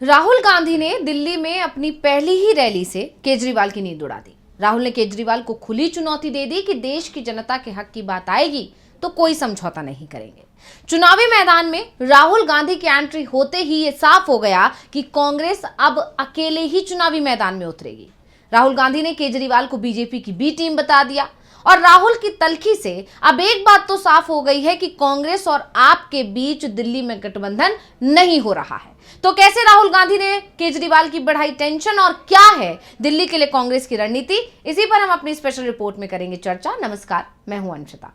राहुल गांधी ने दिल्ली में अपनी पहली ही रैली से केजरीवाल की नींद उड़ा दी। राहुल ने केजरीवाल को खुली चुनौती दे दी कि देश की जनता के हक की बात आएगी तो कोई समझौता नहीं करेंगे। चुनावी मैदान में राहुल गांधी की एंट्री होते ही ये साफ हो गया कि कांग्रेस अब अकेले ही चुनावी मैदान में उतरेगी। राहुल गांधी ने केजरीवाल को बीजेपी की बी टीम बता दिया और राहुल की तल्खी से अब एक बात तो साफ हो गई है कि कांग्रेस और आप के बीच दिल्ली में गठबंधन नहीं हो रहा है। तो कैसे राहुल गांधी ने केजरीवाल की बढ़ाई टेंशन और क्या है दिल्ली के लिए कांग्रेस की रणनीति, इसी पर हम अपनी स्पेशल रिपोर्ट में करेंगे चर्चा। नमस्कार, मैं हूं अंशिता।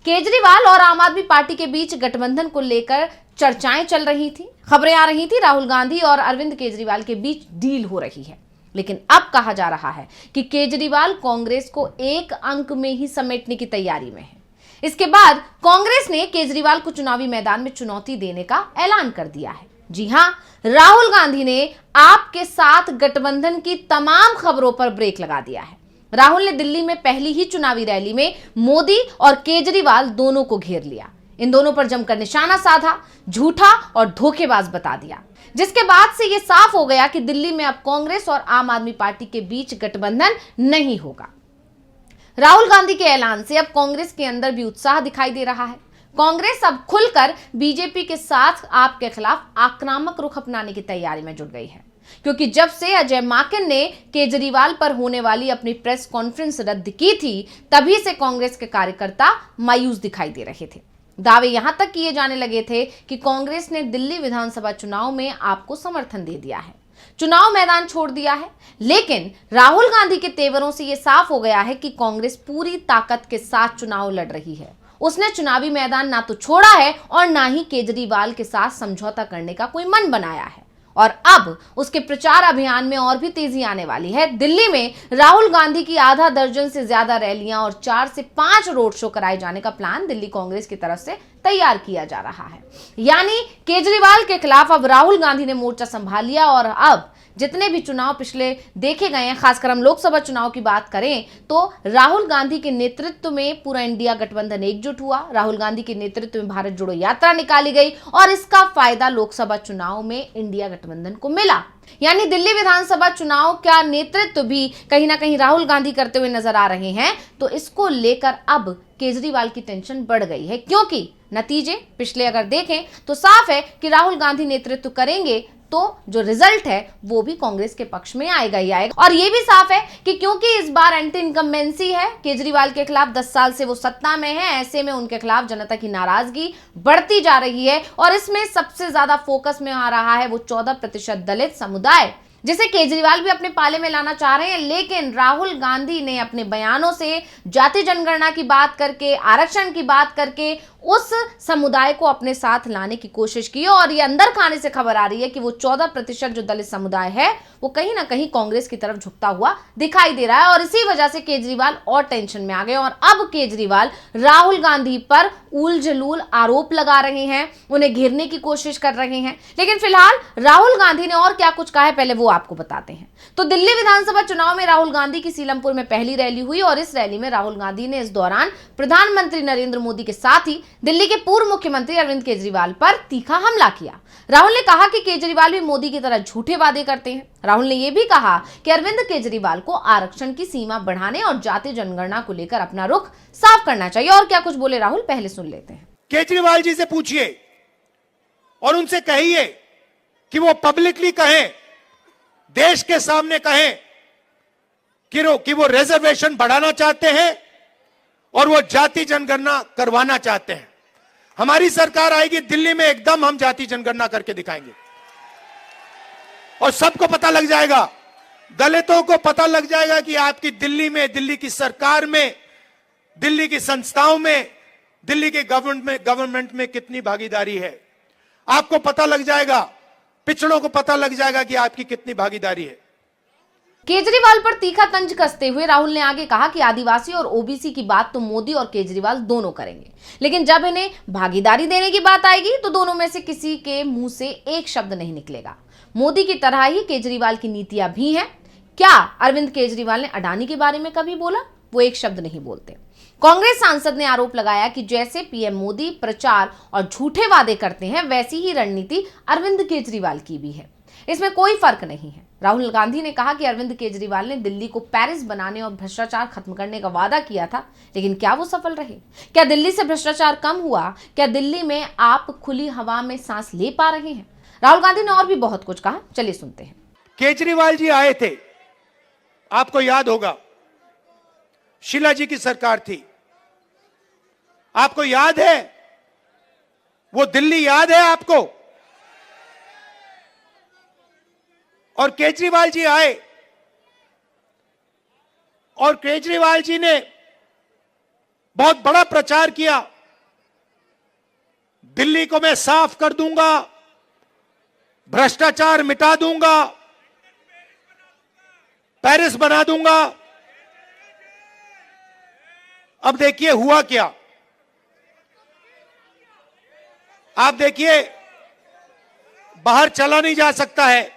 केजरीवाल और आम आदमी पार्टी के बीच गठबंधन को लेकर चर्चाएं चल रही थी, खबरें आ रही थी राहुल गांधी और अरविंद केजरीवाल के बीच डील हो रही है। लेकिन अब कहा जा रहा है कि केजरीवाल कांग्रेस को एक अंक में ही समेटने की तैयारी में है। इसके बाद कांग्रेस ने केजरीवाल को चुनावी मैदान में चुनौती देने का ऐलान कर दिया है। जी हां, राहुल गांधी ने आपके साथ गठबंधन की तमाम खबरों पर ब्रेक लगा दिया है। राहुल ने दिल्ली में पहली ही चुनावी रैली में मोदी और केजरीवाल दोनों को घेर लिया। इन दोनों पर जमकर निशाना साधा, झूठा और धोखेबाज बता दिया, जिसके बाद से यह साफ हो गया कि दिल्ली में अब कांग्रेस और आम आदमी पार्टी के बीच गठबंधन नहीं होगा। राहुल गांधी के ऐलान से अब कांग्रेस के अंदर भी उत्साह दिखाई दे रहा है। कांग्रेस अब खुलकर बीजेपी के साथ आपके खिलाफ आक्रामक रुख अपनाने की तैयारी में जुट गई है, क्योंकि जब से अजय माकन ने केजरीवाल पर होने वाली अपनी प्रेस कॉन्फ्रेंस रद्द की थी, तभी से कांग्रेस के कार्यकर्ता मायूस दिखाई दे रहे थे। दावे यहां तक किए जाने लगे थे कि कांग्रेस ने दिल्ली विधानसभा चुनाव में आपको समर्थन दे दिया है, चुनाव मैदान छोड़ दिया है। लेकिन राहुल गांधी के तेवरों से यह साफ हो गया है कि कांग्रेस पूरी ताकत के साथ चुनाव लड़ रही है। उसने चुनावी मैदान ना तो छोड़ा है और ना ही केजरीवाल के साथ समझौता करने का कोई मन बनाया है। और अब उसके प्रचार अभियान में और भी तेजी आने वाली है। दिल्ली में राहुल गांधी की आधा दर्जन से ज्यादा रैलियां और 4 से 5 रोड शो कराए जाने का प्लान दिल्ली कांग्रेस की तरफ से तैयार किया जा रहा है। यानी केजरीवाल के खिलाफ अब राहुल गांधी ने मोर्चा संभाल लिया और अब जितने भी चुनाव पिछले देखे गए हैं, खासकर हम लोकसभा चुनाव की बात करें तो राहुल गांधी के नेतृत्व में पूरा इंडिया गठबंधन एकजुट हुआ। राहुल गांधी के नेतृत्व में भारत जोड़ो यात्रा निकाली गई और इसका फायदा लोकसभा चुनाव में इंडिया गठबंधन को मिला। यानी दिल्ली विधानसभा चुनाव का नेतृत्व भी कहीं ना कहीं राहुल गांधी करते हुए नजर आ रहे हैं। तो इसको लेकर अब केजरीवाल की टेंशन बढ़ गई है, क्योंकि नतीजे पिछले अगर देखें तो साफ है कि राहुल गांधी नेतृत्व करेंगे तो जो रिजल्ट है वो भी कांग्रेस के पक्ष में आएगा ही आएगा। और ये भी साफ है कि क्योंकि इस बार एंटी इनकम्बेंसी है, केजरीवाल के खिलाफ 10 साल से वो सत्ता में है, ऐसे में उनके खिलाफ जनता की नाराजगी बढ़ती जा रही है। और इसमें सबसे ज्यादा फोकस में आ रहा है वो 14% दलित समुदाय, जिसे केजरीवाल भी अपने पाले में लाना चाह रहे हैं। लेकिन राहुल गांधी ने अपने बयानों से जाति जनगणना की बात करके, आरक्षण की बात करके उस समुदाय को अपने साथ लाने की कोशिश की और ये अंदर खाने से खबर आ रही है कि वो 14% जो दलित समुदाय है वो कहीं ना कहीं कांग्रेस की तरफ झुकता हुआ दिखाई दे रहा है। और इसी वजह से केजरीवाल और टेंशन में आ गए और अब केजरीवाल राहुल गांधी पर उल जलूल आरोप लगा रहे हैं, उन्हें घेरने की कोशिश कर रहे हैं। लेकिन फिलहाल राहुल गांधी ने और क्या कुछ कहा है, पहले वो आपको बताते हैं। तो दिल्ली विधानसभा चुनाव में राहुल गांधी की सीलमपुर में पहली रैली हुई और इस रैली में राहुल गांधी ने इस दौरान प्रधानमंत्री नरेंद्र मोदी के साथ ही दिल्ली के पूर्व मुख्यमंत्री अरविंद केजरीवाल पर तीखा हमला किया। राहुल ने कहा कि केजरीवाल भी मोदी की तरह झूठे वादे करते हैं। राहुल ने यह भी कहा कि अरविंद केजरीवाल को आरक्षण की सीमा बढ़ाने और जाति जनगणना को लेकर अपना रुख साफ करना चाहिए। और क्या कुछ बोले राहुल, पहले सुन लेते हैं। केजरीवाल जी से पूछिए और उनसे कहिए कि वो पब्लिकली कहें, देश के सामने कहें कि वो रिजर्वेशन बढ़ाना चाहते हैं और वो जाति जनगणना करवाना चाहते हैं। हमारी सरकार आएगी दिल्ली में, एकदम हम जाति जनगणना करके दिखाएंगे और सबको पता लग जाएगा, दलितों को पता लग जाएगा कि आपकी दिल्ली में, दिल्ली की सरकार में, दिल्ली की संस्थाओं में, दिल्ली के गवर्नमेंट में कितनी भागीदारी है। आपको पता लग जाएगा, पिछड़ों को पता लग जाएगा कि आपकी कितनी भागीदारी है। केजरीवाल पर तीखा तंज कसते हुए राहुल ने आगे कहा कि आदिवासी और ओबीसी की बात तो मोदी और केजरीवाल दोनों करेंगे, लेकिन जब इन्हें भागीदारी देने की बात आएगी तो दोनों में से किसी के मुंह से एक शब्द नहीं निकलेगा। मोदी की तरह ही केजरीवाल की नीतियां भी हैं। क्या अरविंद केजरीवाल ने अडानी के बारे में कभी बोला? वो एक शब्द नहीं बोलते। कांग्रेस सांसद ने आरोप लगाया कि जैसे पीएम मोदी प्रचार और झूठे वादे करते हैं, वैसी ही रणनीति अरविंद केजरीवाल की भी है। इसमें कोई फर्क नहीं है। राहुल गांधी ने कहा कि अरविंद केजरीवाल ने दिल्ली को पेरिस बनाने और भ्रष्टाचार खत्म करने का वादा किया था, लेकिन क्या वो सफल रहे? क्या दिल्ली से भ्रष्टाचार कम हुआ? क्या दिल्ली में आप खुली हवा में सांस ले पा रहे हैं? राहुल गांधी ने और भी बहुत कुछ कहा, चलिए सुनते हैं। केजरीवाल जी आए थे, आपको याद होगा, शीला जी की सरकार थी, आपको याद है? वो दिल्ली याद है आपको? और केजरीवाल जी आए और केजरीवाल जी ने बहुत बड़ा प्रचार किया, दिल्ली को मैं साफ कर दूंगा, भ्रष्टाचार मिटा दूंगा, पेरिस बना दूंगा। अब देखिए हुआ क्या। आप देखिए, बाहर चला नहीं जा सकता है,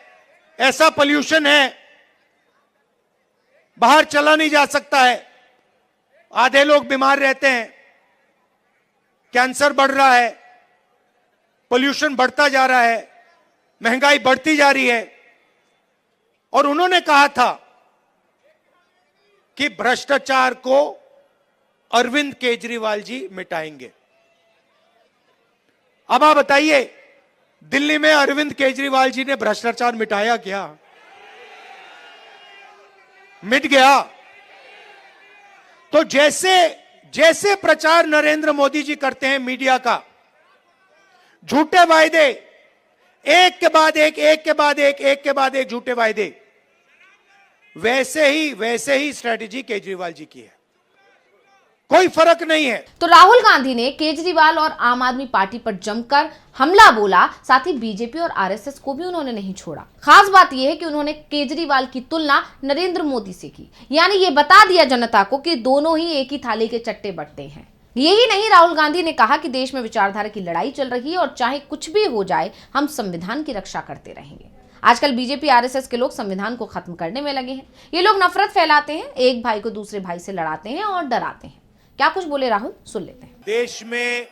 ऐसा पोल्यूशन है, बाहर चला नहीं जा सकता है, आधे लोग बीमार रहते हैं, कैंसर बढ़ रहा है, पोल्यूशन बढ़ता जा रहा है, महंगाई बढ़ती जा रही है। और उन्होंने कहा था कि भ्रष्टाचार को अरविंद केजरीवाल जी मिटाएंगे। अब आप बताइए, दिल्ली में अरविंद केजरीवाल जी ने भ्रष्टाचार मिटाया क्या? मिट गया। तो जैसे प्रचार नरेंद्र मोदी जी करते हैं मीडिया का, झूठे वायदे, एक के बाद एक, एक के बाद एक, एक के बाद एक झूठे वायदे, वैसे ही स्ट्रेटेजी केजरीवाल जी की है, कोई फर्क नहीं है। तो राहुल गांधी ने केजरीवाल और आम आदमी पार्टी पर जमकर हमला बोला, साथ ही बीजेपी और आरएसएस को भी उन्होंने नहीं छोड़ा। खास बात यह है कि उन्होंने केजरीवाल की तुलना नरेंद्र मोदी से की, यानी ये बता दिया जनता को कि दोनों ही एक ही थाली के चट्टे बट्टे हैं। यही नहीं, राहुल गांधी ने कहा कि देश में विचारधारा की लड़ाई चल रही है और चाहे कुछ भी हो जाए, हम संविधान की रक्षा करते रहेंगे। आजकल बीजेपी आरएसएस के लोग संविधान को खत्म करने में लगे हैं। ये लोग नफरत फैलाते हैं, एक भाई को दूसरे भाई से लड़ाते हैं और डराते हैं। क्या कुछ बोले राहुल, सुन लेते हैं। देश में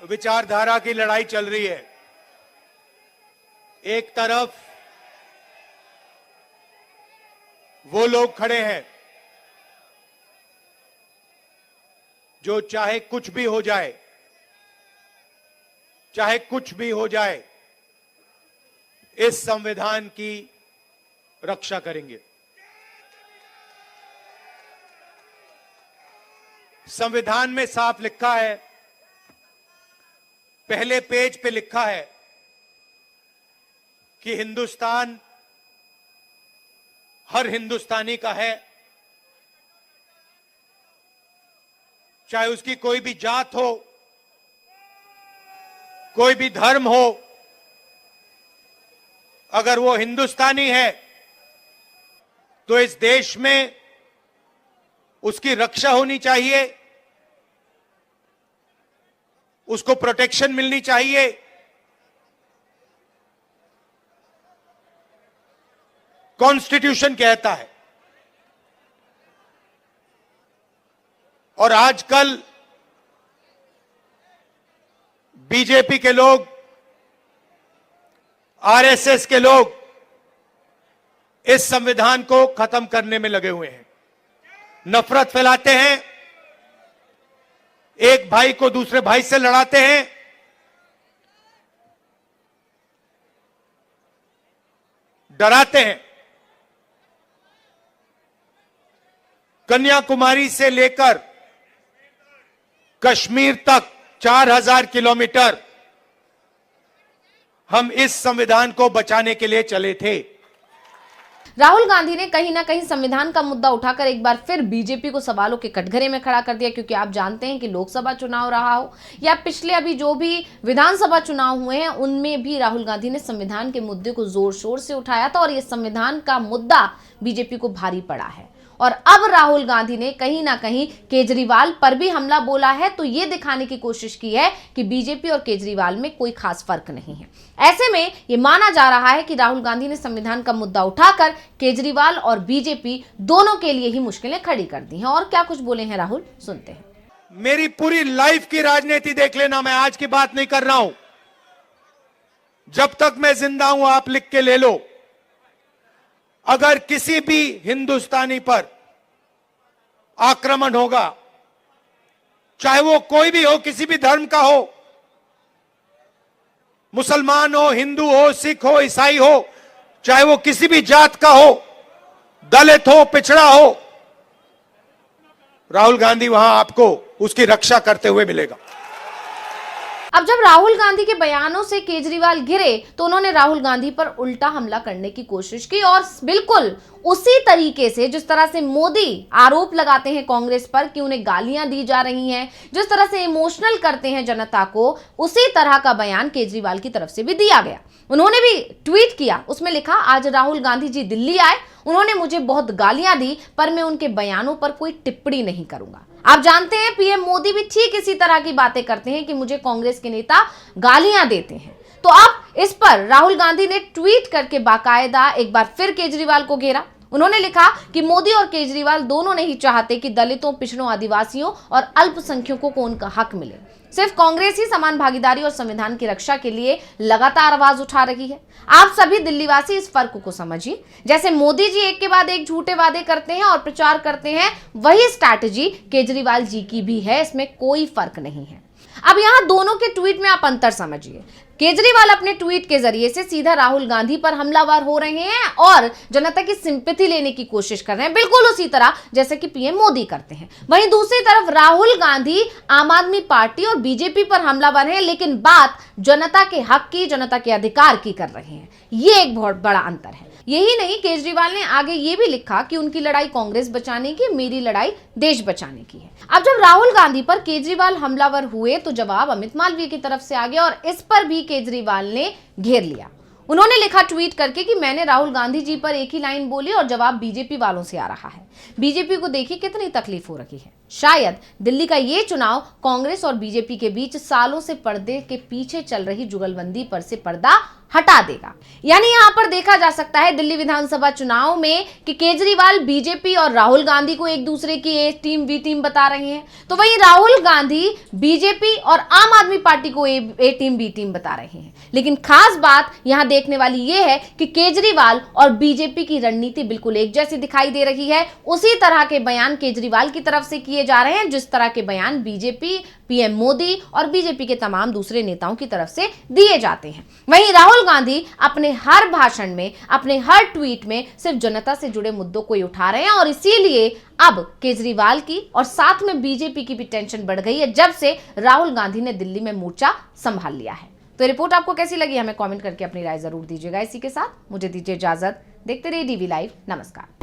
विचारधारा की लड़ाई चल रही है। एक तरफ वो लोग खड़े हैं जो चाहे कुछ भी हो जाए, चाहे कुछ भी हो जाए, इस संविधान की रक्षा करेंगे। संविधान में साफ लिखा है, पहले पेज पे लिखा है कि हिंदुस्तान हर हिंदुस्तानी का है, चाहे उसकी कोई भी जात हो, कोई भी धर्म हो, अगर वो हिंदुस्तानी है तो इस देश में उसकी रक्षा होनी चाहिए, उसको प्रोटेक्शन मिलनी चाहिए। कॉन्स्टिट्यूशन कहता है। और आजकल बीजेपी के लोग, आरएसएस के लोग इस संविधान को खत्म करने में लगे हुए हैं, नफरत फैलाते हैं, एक भाई को दूसरे भाई से लड़ाते हैं, डराते हैं। कन्याकुमारी से लेकर कश्मीर तक 4000 किलोमीटर हम इस संविधान को बचाने के लिए चले थे। राहुल गांधी ने कहीं ना कहीं संविधान का मुद्दा उठाकर एक बार फिर बीजेपी को सवालों के कटघरे में खड़ा कर दिया, क्योंकि आप जानते हैं कि लोकसभा चुनाव रहा हो या पिछले अभी जो भी विधानसभा चुनाव हुए हैं, उनमें भी राहुल गांधी ने संविधान के मुद्दे को जोर शोर से उठाया था और यह संविधान का मुद्दा बीजेपी को भारी पड़ा है। और अब राहुल गांधी ने कहीं ना कहीं केजरीवाल पर भी हमला बोला है, तो ये दिखाने की कोशिश की है कि बीजेपी और केजरीवाल में कोई खास फर्क नहीं है। ऐसे में ये माना जा रहा है कि राहुल गांधी ने संविधान का मुद्दा उठाकर केजरीवाल और बीजेपी दोनों के लिए ही मुश्किलें खड़ी कर दी हैं। और क्या कुछ बोले हैं राहुल, सुनते हैं। मेरी पूरी लाइफ की राजनीति देख लेना, मैं आज की बात नहीं कर रहा हूं। जब तक मैं जिंदा हूं आप लिख के ले लो, अगर किसी भी हिंदुस्तानी पर आक्रमण होगा, चाहे वो कोई भी हो, किसी भी धर्म का हो, मुसलमान हो, हिंदू हो, सिख हो, ईसाई हो, चाहे वो किसी भी जात का हो, दलित हो, पिछड़ा हो, राहुल गांधी वहां आपको उसकी रक्षा करते हुए मिलेगा। अब जब राहुल गांधी के बयानों से केजरीवाल घिरे तो उन्होंने राहुल गांधी पर उल्टा हमला करने की कोशिश की और बिल्कुल उसी तरीके से जिस तरह से मोदी आरोप लगाते हैं कांग्रेस पर कि उन्हें गालियां दी जा रही हैं, जिस तरह से इमोशनल करते हैं जनता को, उसी तरह का बयान केजरीवाल की तरफ से भी दिया गया। उन्होंने भी ट्वीट किया, उसमें लिखा, आज राहुल गांधी जी दिल्ली आए, उन्होंने मुझे बहुत गालियां दी पर मैं उनके बयानों पर कोई टिप्पणी नहीं करूंगा। आप जानते हैं पीएम मोदी भी ठीक इसी तरह की बातें करते हैं कि मुझे कांग्रेस के नेता गालियां देते हैं। तो अब इस पर राहुल गांधी ने ट्वीट करके बाकायदा एक बार फिर केजरीवाल को घेरा। उन्होंने लिखा कि मोदी और केजरीवाल दोनों नहीं चाहते कि दलितों, पिछड़ों, आदिवासियों और अल्पसंख्यकों को उनका हक मिले। सिर्फ कांग्रेस ही समान भागीदारी और संविधान की रक्षा के लिए लगातार आवाज उठा रही है। आप सभी दिल्लीवासी इस फर्क को समझिए। जैसे मोदी जी एक के बाद एक झूठे वादे करते हैं और प्रचार करते हैं, वही स्ट्रैटेजी केजरीवाल जी की भी है, इसमें कोई फर्क नहीं है। अब यहां दोनों के ट्वीट में आप अंतर समझिए। केजरीवाल अपने ट्वीट के जरिए से सीधा राहुल गांधी पर हमलावर हो रहे हैं और जनता की सिंपैथी लेने की कोशिश कर रहे हैं, बिल्कुल उसी तरह जैसे कि पीएम मोदी करते हैं। वहीं दूसरी तरफ राहुल गांधी आम आदमी पार्टी और बीजेपी पर हमलावर हैं, लेकिन बात जनता के हक की, जनता के अधिकार की कर रहे हैं। ये एक बहुत बड़ा अंतर है। यही नहीं, केजरीवाल ने आगे ये भी लिखा कि उनकी लड़ाई कांग्रेस बचाने की, मेरी लड़ाई देश बचाने की है। अब जब राहुल गांधी पर केजरीवाल हमलावर हुए तो जवाब अमित मालवीय की तरफ से आ गया और इस पर भी केजरीवाल ने घेर लिया। उन्होंने लिखा ट्वीट करके कि मैंने राहुल गांधी जी पर एक ही लाइन बोली और जवाब बीजेपी वालों से आ रहा है। बीजेपी को देखिए कितनी तकलीफ हो रही है। शायद दिल्ली का ये चुनाव कांग्रेस और बीजेपी के बीच सालों से पर्दे के पीछे चल रही जुगलबंदी पर से पर्दा हटा देगा। यानी यहां पर देखा जा सकता है दिल्ली विधानसभा चुनाव में कि केजरीवाल बीजेपी और राहुल गांधी को एक दूसरे की ए टीम बी टीम बता रहे हैं, तो वहीं राहुल गांधी बीजेपी और आम आदमी पार्टी को ए टीम बी टीम बता रहे हैं। लेकिन खास बात यहां देखने वाली यह है कि केजरीवाल और बीजेपी की रणनीति बिल्कुल एक जैसी दिखाई दे रही है। उसी तरह के बयान केजरीवाल की तरफ से किए जा रहे हैं जिस तरह के बयान बीजेपी, पीएम मोदी और बीजेपी के तमाम दूसरे नेताओं की तरफ से दिए जाते हैं। वहीं राहुल गांधी अपने हर भाषण में, अपने हर ट्वीट में सिर्फ जनता से जुड़े मुद्दों को ही उठा रहे हैं और इसीलिए अब केजरीवाल की और साथ में बीजेपी की भी टेंशन बढ़ गई है जब से राहुल गांधी ने दिल्ली में मोर्चा संभाल लिया है। तो रिपोर्ट आपको कैसी लगी, हमें कमेंट करके अपनी राय जरूर दीजिएगा। इसी के साथ मुझे दीजिए इजाजत। देखते रहिए डीवी लाइव। नमस्कार।